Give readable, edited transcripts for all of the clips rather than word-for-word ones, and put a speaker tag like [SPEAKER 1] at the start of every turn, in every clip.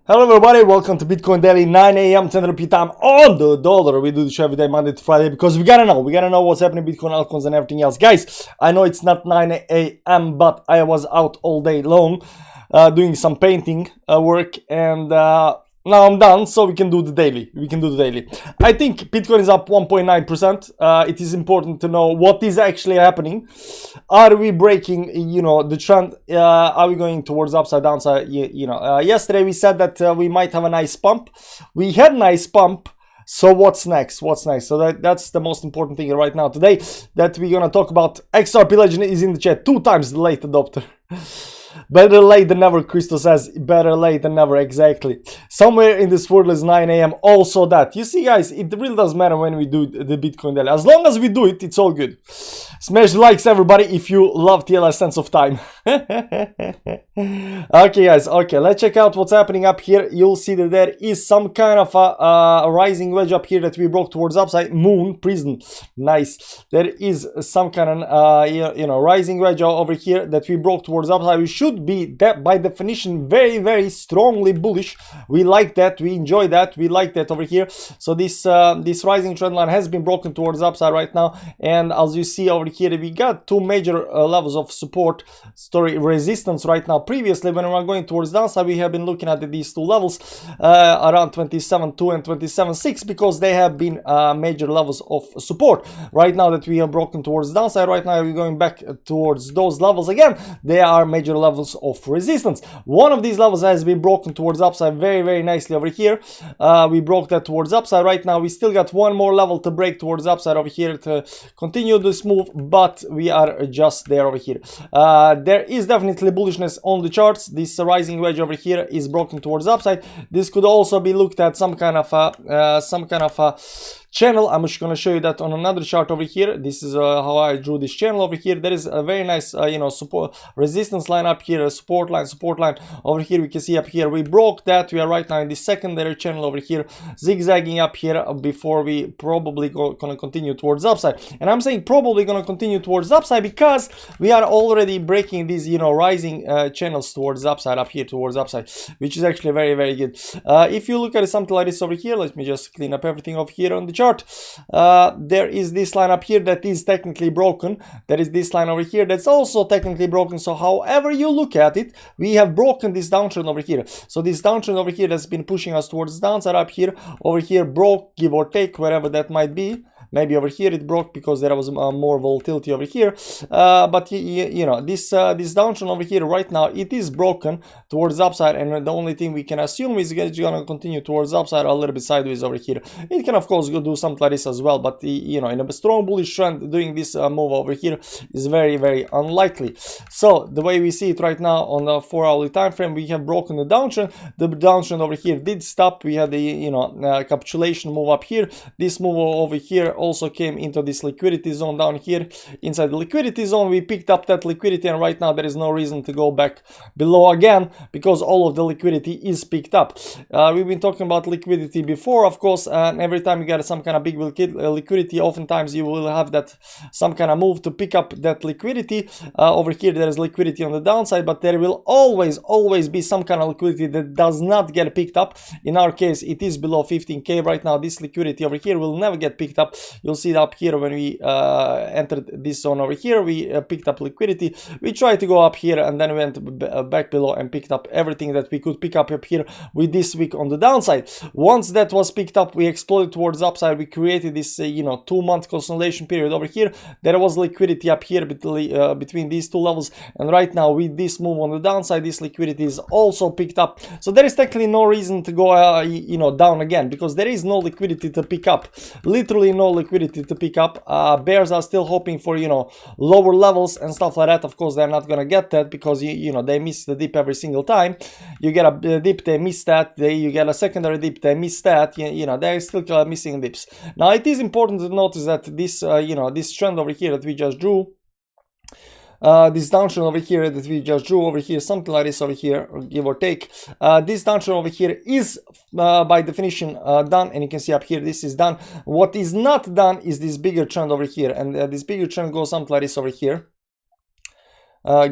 [SPEAKER 1] Hello everybody, welcome to Bitcoin Daily, 9 a.m. 10 rupee time on the dollar. We do the show every day, Monday to Friday, because we gotta know what's happening in Bitcoin, altcoins, and everything else. Guys, I know it's not 9 a.m., but I was out all day long doing some painting work, and now I'm done, so we can do the daily. I think Bitcoin is up 1.9%. It is important to know what is actually happening. Are we breaking, the trend? Are we going towards upside, downside? Yesterday we said that we might have a nice pump. We had a nice pump. So what's next? So that's the most important thing right now today that we're gonna talk about. XRP Legend is in the chat, 2 times the late adopter. Better late than never, Crystal says. Better late than never, exactly. Somewhere in this world is 9 a.m. Also that. You see, guys, it really doesn't matter when we do the Bitcoin Daily. As long as we do it, it's all good. Smash the likes, everybody, if you love TLR Sense of Time. Okay, guys. Okay, let's check out what's happening up here. You'll see that there is some kind of a rising wedge up here that we broke towards upside. Moon, prison. Nice. There is some kind of, rising wedge over here that we broke towards upside. We should be that by definition very, very strongly bullish. We like that, we enjoy that, we like that over here. So this rising trend line has been broken towards upside right now, and as you see over here, we got 2 major levels of support, resistance right now. Previously, when we were going towards downside, we have been looking at these 2 levels around 27.2 and 27.6 because they have been major levels of support. Right now that we have broken towards downside, right now we're going back towards those levels again. They are major levels of resistance. One of these levels has been broken towards upside very, very nicely over here. We broke that towards upside. Right now we still got one more level to break towards upside over here to continue this move, but we are just there over here. There is definitely bullishness on the charts. This rising wedge over here is broken towards upside. This could also be looked at some kind of a channel. I'm just going to show you that on another chart over here. This is how I drew this channel over here. There is a very nice support resistance line up here, a support line over here. We can see up here we broke that. We are right now in the secondary channel over here, zigzagging up here before we probably gonna continue towards upside. And I'm saying probably gonna continue towards upside because we are already breaking these rising channels towards upside up here, towards upside, which is actually very, very good. If you look at something like this over here, let me just clean up everything over here on the chart. There is this line up here that is technically broken. There is this line over here that's also technically broken. So however you look at it, we have broken this downtrend over here. So this downtrend over here has been pushing us towards downside up here. Over here broke, give or take, wherever that might be. Maybe over here it broke because there was more volatility over here, but this downtrend over here right now, it is broken towards upside, and the only thing we can assume is it's gonna continue towards upside a little bit sideways over here. It can of course go do something like this as well, but in a strong bullish trend, doing this move over here is very, very unlikely. So the way we see it right now on the 4-hourly time frame, we have broken the downtrend. The downtrend over here did stop. We had the capitulation move up here. This move over here also came into this liquidity zone down here. Inside the liquidity zone, we picked up that liquidity, and right now there is no reason to go back below again because all of the liquidity is picked up. We've been talking about liquidity before, of course, and every time you get some kind of big liquidity, oftentimes you will have that some kind of move to pick up that liquidity. Over here there is liquidity on the downside, but there will always be some kind of liquidity that does not get picked up. In our case, it is below 15k right now. This liquidity over here will never get picked up. You'll see it up here when we entered this zone over here. We picked up liquidity. We tried to go up here and then went back below and picked up everything that we could pick up here with this week on the downside. Once that was picked up, we exploded towards upside. We created this 2-month consolidation period over here. There was liquidity up here between these 2 levels, and right now with this move on the downside, this liquidity is also picked up. So there is technically no reason to go down again because there is no liquidity to pick up. Literally no liquidity to pick up. Bears are still hoping for lower levels and stuff like that. Of course they're not gonna get that because they miss the dip every single time. You get a dip, they miss that. You get a secondary dip, they miss that. They're still missing dips. Now it is important to notice that this this trend over here that we just drew, this downtrend over here that we just drew over here, something like this over here, give or take, this downtrend over here is by definition done, and you can see up here this is done. What is not done is this bigger trend over here, and this bigger trend goes something like this over here.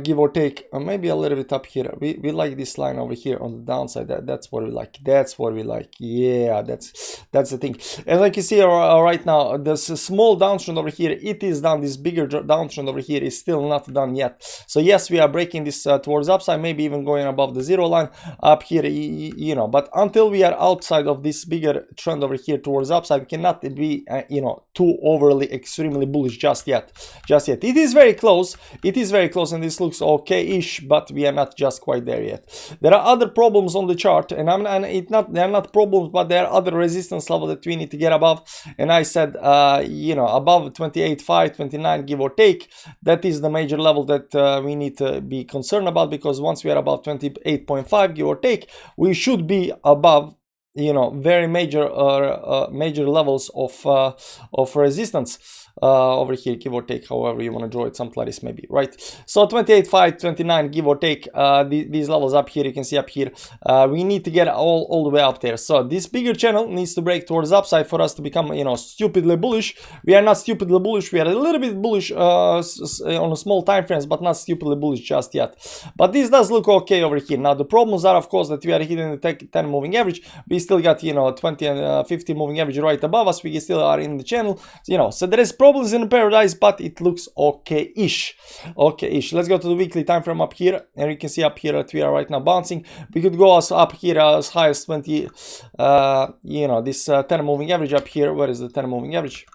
[SPEAKER 1] give or take, maybe a little bit up here. We like this line over here on the downside. That's what we like. That's what we like. Yeah, that's the thing. And like you see right now, there's a small downtrend over here. It is done. This bigger downtrend over here is still not done yet. So yes, we are breaking this towards upside, maybe even going above the zero line up here, you know. But until we are outside of this bigger trend over here towards upside, we cannot be you know, too overly extremely bullish just yet. It is very close. It is very close, and this looks okay-ish, but we are not just quite there yet. There are other problems on the chart, and they're not problems, but there are other resistance levels that we need to get above. And I said, you know, above 28.5, 29, give or take, that is the major level that we need to be concerned about, because once we are above 28.5, give or take, we should be above, you know, very major major levels of resistance over here, give or take, however you want to draw it, something like this maybe, right? So 28.5, 29, give or take, these levels up here, you can see up here, we need to get all the way up there. So this bigger channel needs to break towards upside for us to become, you know, stupidly bullish. We are not stupidly bullish, we are a little bit bullish on a small time frames, but not stupidly bullish just yet. But this does look okay over here. Now the problems are, of course, that we are hitting the 10 moving average. We still got, you know, 20 and 50 moving average right above us. We still are in the channel, you know, so there is problems in paradise, but it looks okay-ish. Let's go to the weekly time frame up here, and you can see up here that we are right now bouncing. We could go up here as high as 20, you know, this 10 moving average up here. Where is the 10 moving average?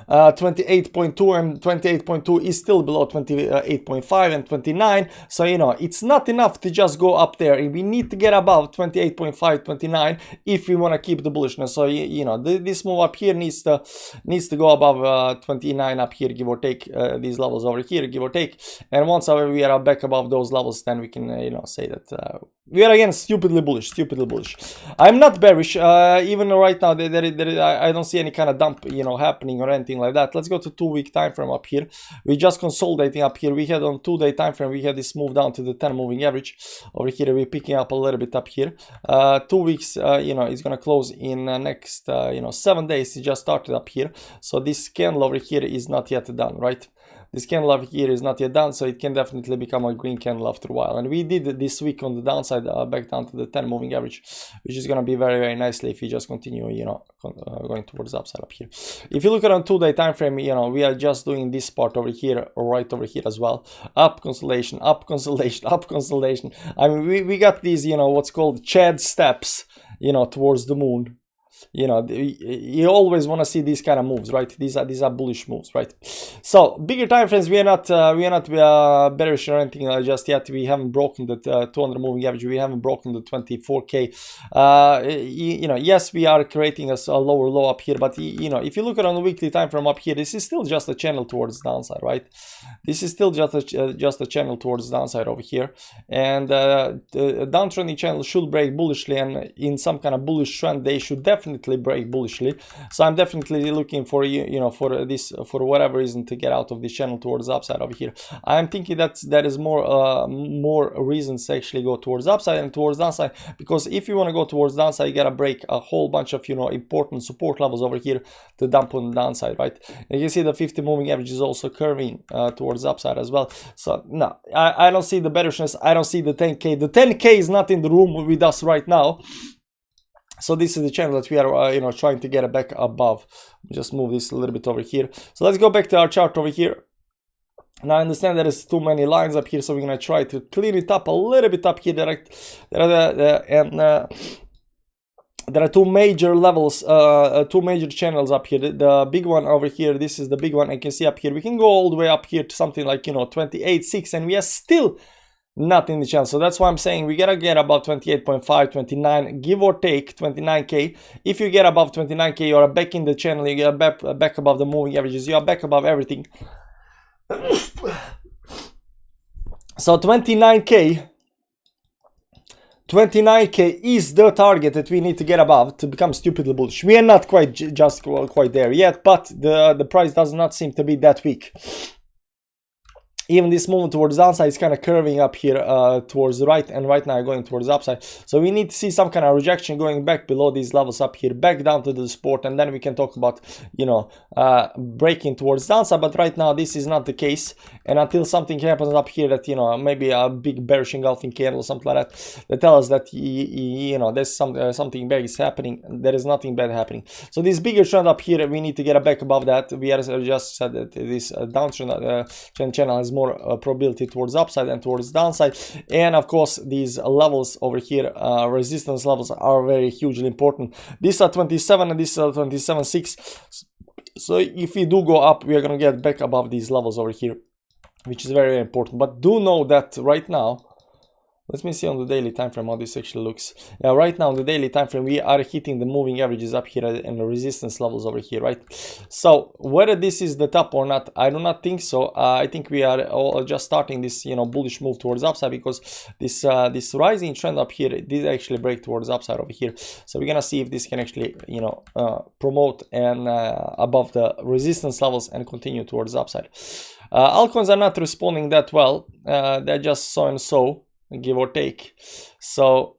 [SPEAKER 1] 28.2, and 28.2 is still below 28.5 and 29. So, you know, it's not enough to just go up there. We need to get above 28.5, 29 if we want to keep the bullishness. So, you know, this move up here needs to go above 29 up here, give or take, these levels over here, give or take. And once we are back above those levels, then we can, you know, say that we are again stupidly bullish. I'm not bearish. Even right now, I don't see any kind of dump, you know, happening or anything like that. Let's go to 2-week time frame up here. We just consolidating up here. We had on 2-day time frame, we had this move down to the 10 moving average. Over here, we're picking up a little bit up here. 2 weeks, you know, it's gonna close in next, you know, 7 days. It just started up here. So this candle over here is not yet done, right? This candle over here is not yet done, so it can definitely become a green candle after a while. And we did this week on the downside, back down to the 10 moving average, which is going to be very, very nicely if you just continue, you know, going towards the upside up here. If you look at on 2-day time frame, you know, we are just doing this part over here, or right over here as well. Up consolidation, up consolidation, up consolidation. I mean, we got these, you know, what's called Chad steps, you know, towards the moon. You know, you always want to see these kind of moves, right? These are bullish moves, right? So bigger time frames, we are not bearish or anything just yet. We haven't broken the 200 moving average. We haven't broken the 24k. You know, yes, we are creating a lower low up here, but you know, if you look at on the weekly time frame up here, this is still just a channel towards the downside, right? This is still just a channel towards the downside over here, and the downtrending channel should break bullishly, and in some kind of bullish trend, they should definitely break bullishly. So I'm definitely looking for, you know, for this, for whatever reason, to get out of this channel towards the upside over here. I'm thinking that there is more reasons to actually go towards the upside and towards the downside, because if you want to go towards the downside, you gotta break a whole bunch of, you know, important support levels over here to dump on the downside, right? And you see the 50 moving average is also curving towards the upside as well. So no, I don't see the bearishness. I don't see the 10k. The 10k is not in the room with us right now. So this is the channel that we are, you know, trying to get back above. Just move this a little bit over here. So let's go back to our chart over here. Now I understand there is too many lines up here, so we're gonna try to clean it up a little bit up here. There are two major levels, two major channels up here. The big one over here, this is the big one. I can see up here. We can go all the way up here to something like, you know, 28.6, and we are still not in the channel. So that's why I'm saying we gotta get about 28.5, 29, give or take 29k. If you get above 29k, you are back in the channel. You get back above the moving averages. You are back above everything. So 29k is the target that we need to get above to become stupidly bullish. We are not quite quite there yet, but the price does not seem to be that weak. even this movement towards the downside is kind of curving up here towards the right, and right now going towards the upside. So we need to see some kind of rejection going back below these levels up here, back down to the support, and then we can talk about, you know, breaking towards the downside. But right now this is not the case, and until something happens up here that, you know, maybe a big bearish engulfing candle or something like that tell us that, you know, there's something bad is happening. There is nothing bad happening. So this bigger trend up here, we need to get back above that. We are just said that this downtrend trend channel has more probability towards upside and towards downside. And of course these levels over here, resistance levels, are very hugely important. These are 27 and this are 27.6. So if we do go up, we are going to get back above these levels over here, which is very, very important. But do know that right now, let me see on the daily time frame how this actually looks. Yeah, right now on the daily time frame we are hitting the moving averages up here and the resistance levels over here, right? So whether this is the top or not, I do not think so. I think we are all just starting this, you know, bullish move towards upside, because this this rising trend up here did actually break towards upside over here. So we're gonna see if this can actually, you know, promote and above the resistance levels and continue towards upside. Altcoins are not responding that well. They're just so and so, give or take. So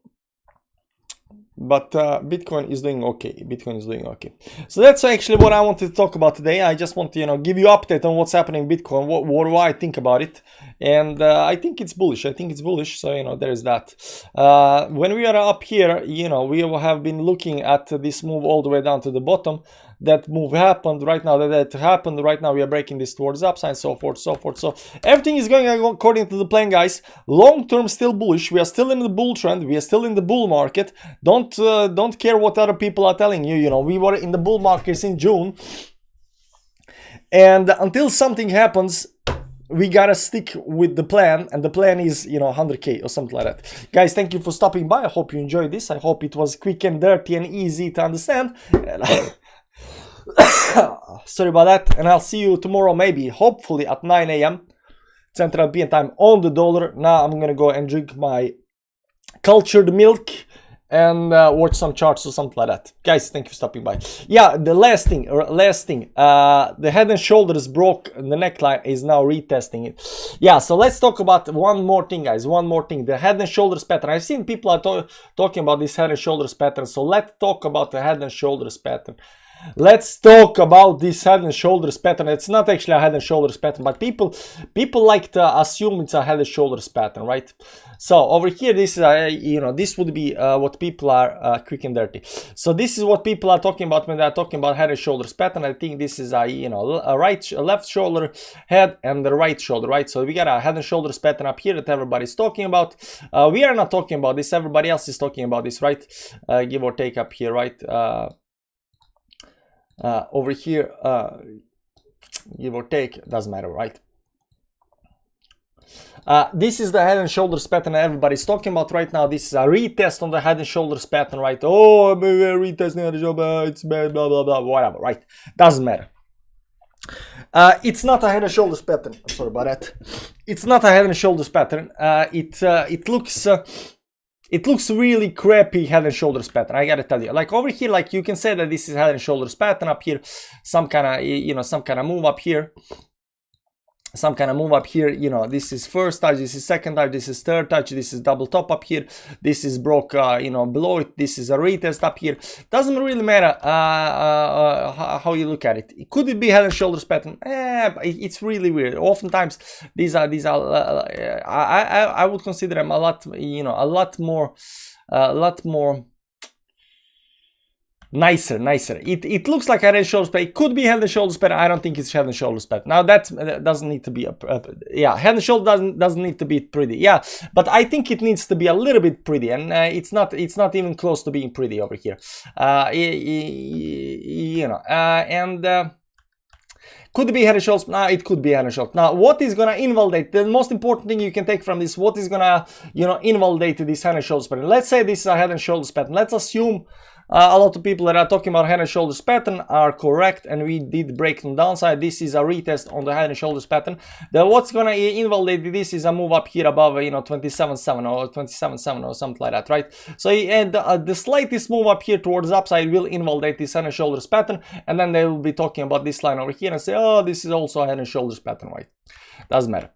[SPEAKER 1] but Bitcoin is doing okay. Bitcoin is doing okay. So that's actually what I wanted to talk about today. I just want to, you know, give you update on what's happening in Bitcoin, what do I think about it, and I think it's bullish. I think it's bullish. So, you know, there is that. When we are up here, you know, we have been looking at this move all the way down to the bottom. That move happened right now. That happened right now. We are breaking this towards upside, so forth, so forth. So everything is going according to the plan, guys. Long term still bullish. We are still in the bull trend. We are still in the bull market. Don't care what other people are telling you. You know, we were in the bull markets in June, and until something happens, we gotta stick with the plan, and the plan is, you know, 100K or something like that. Guys, thank you for stopping by. I hope you enjoyed this. I hope it was quick and dirty and easy to understand. Sorry about that, and I'll see you tomorrow, maybe, hopefully at 9 AM Central European time on the dollar. Now I'm gonna go and drink my cultured milk and watch some charts or something like that. Guys, thank you for stopping by. Yeah, the last thing, the head and shoulders broke, the neckline is now retesting it. Yeah, so let's talk about one more thing, guys. One more thing, the head and shoulders pattern. I've seen people are talking about this head and shoulders pattern, so let's talk about the head and shoulders pattern. Let's talk about this head and shoulders pattern. It's not actually a head and shoulders pattern, but people like to assume it's a head and shoulders pattern, right? So over here, this is you know, this would be what people are quick and dirty. So this is what people are talking about when they're talking about head and shoulders pattern. I think this is a, you know, a left shoulder head and the right shoulder, right? So we got a head and shoulders pattern up here that everybody's talking about. We are not talking about this. Everybody else is talking about this, right? Give or take up here, right? Over here, give or take, doesn't matter, right? This is the head and shoulders pattern everybody's talking about right now. This is a retest on the head and shoulders pattern, right? Oh, retesting head and shoulders, it's bad, blah blah blah, whatever, right? Doesn't matter. It's not a head and shoulders pattern. Sorry about that. It's not a head and shoulders pattern. It looks really crappy head and shoulders pattern, I gotta tell you. Like over here, like you can say that this is head and shoulders pattern up here, some kind of, you know, some kind of move up here. Some kind of move up here, you know, this is first touch, this is second touch, this is third touch, this is double top up here, this is broke, you know, below it, this is a retest up here. Doesn't really matter how you look at it. Could it be head and shoulders pattern? It's really weird. Oftentimes these are I would consider them a lot, you know, a lot more nicer. It looks like head and shoulders pattern. It could be head and shoulders pattern. I don't think it's head and shoulders pattern. Now that doesn't need to be yeah, head and shoulders doesn't need to be pretty. Yeah, but I think it needs to be a little bit pretty, and it's not even close to being pretty over here. You know, and could it be head and shoulders? No, it could be head and shoulders. Now, what is gonna invalidate? The most important thing you can take from this, what is gonna, you know, invalidate this head and shoulders pattern? Let's say this is a head and shoulders pattern. Let's assume a lot of people that are talking about head and shoulders pattern are correct, and we did break on downside. This is a retest on the head and shoulders pattern. Then what's gonna invalidate this is a move up here above, you know, 27.7 or 27.7 or something like that, right? So and the slightest move up here towards the upside will invalidate this head and shoulders pattern, and then they will be talking about this line over here and say, oh, this is also a head and shoulders pattern, right? Doesn't matter.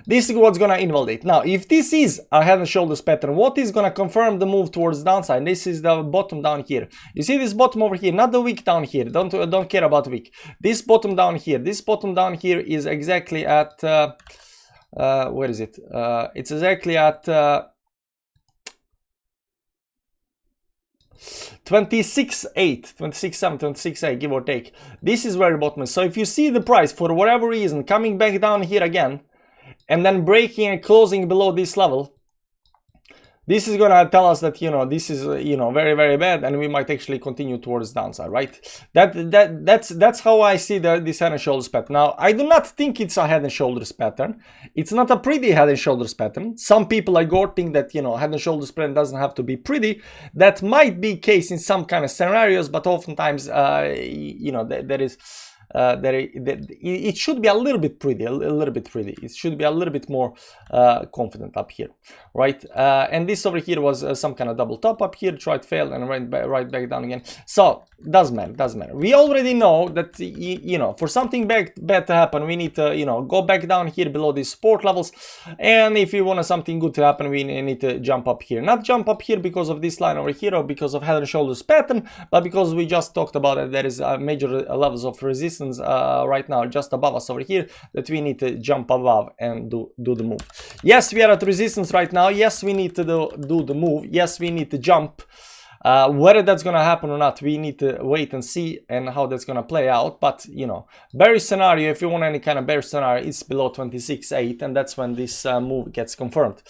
[SPEAKER 1] This is what's gonna invalidate. Now, if this is a head and shoulders pattern, what is gonna confirm the move towards downside? This is the bottom down here. You see this bottom over here, not the wick down here. Don't care about wick. This bottom down here. This bottom down here is exactly at where is it? It's exactly at 26.8, 26.7, 26.8, give or take. This is where the bottom is. So if you see the price for whatever reason coming back down here again and then breaking and closing below this level, this is gonna tell us that, you know, this is, you know, very, very bad, and we might actually continue towards downside, right? That's how I see this head and shoulders pattern. Now, I do not think it's a head and shoulders pattern. It's not a pretty head and shoulders pattern. Some people like Gore think that, you know, head and shoulders pattern doesn't have to be pretty. That might be case in some kind of scenarios, but oftentimes, you know, it should be a little bit pretty, a little bit pretty. It should be a little bit more confident up here, right? And this over here was some kind of double top up here, tried, failed, and right back down again. So doesn't matter. We already know that, you know, for something bad to happen, we need to, you know, go back down here below these support levels, and if we want something good to happen, we need to jump up here. Not jump up here because of this line over here or because of head and shoulders pattern, but because we just talked about it. There is major levels of resistance right now just above us over here that we need to jump above and do the move. Yes, we are at resistance right now. Yes, we need to do the move. Yes, we need to jump. Whether that's gonna happen or not, we need to wait and see and how that's gonna play out. But, you know, bearish scenario, if you want any kind of bearish scenario, it's below 26.8, and that's when this move gets confirmed.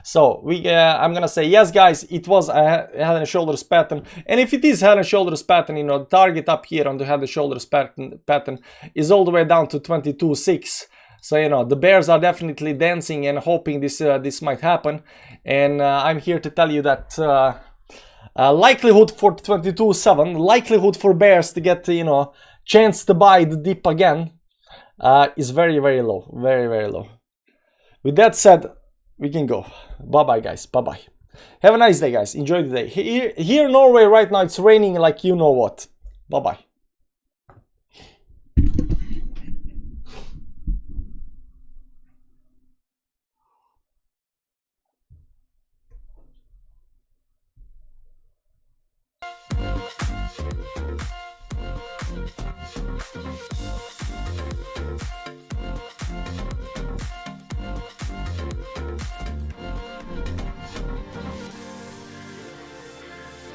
[SPEAKER 1] So I'm gonna say yes, guys, it was a head and shoulders pattern, and if it is head and shoulders pattern, you know, the target up here on the head and shoulders pattern is all the way down to 22.6. So, you know, the bears are definitely dancing and hoping this might happen, and I'm here to tell you that likelihood for 22.7, likelihood for bears to get, you know, chance to buy the dip again is very, very low, very, very low. With that said, we can go. Bye bye, guys. Bye bye. Have a nice day, guys. Enjoy the day. Here in Norway right now, it's raining like you know what. Bye bye.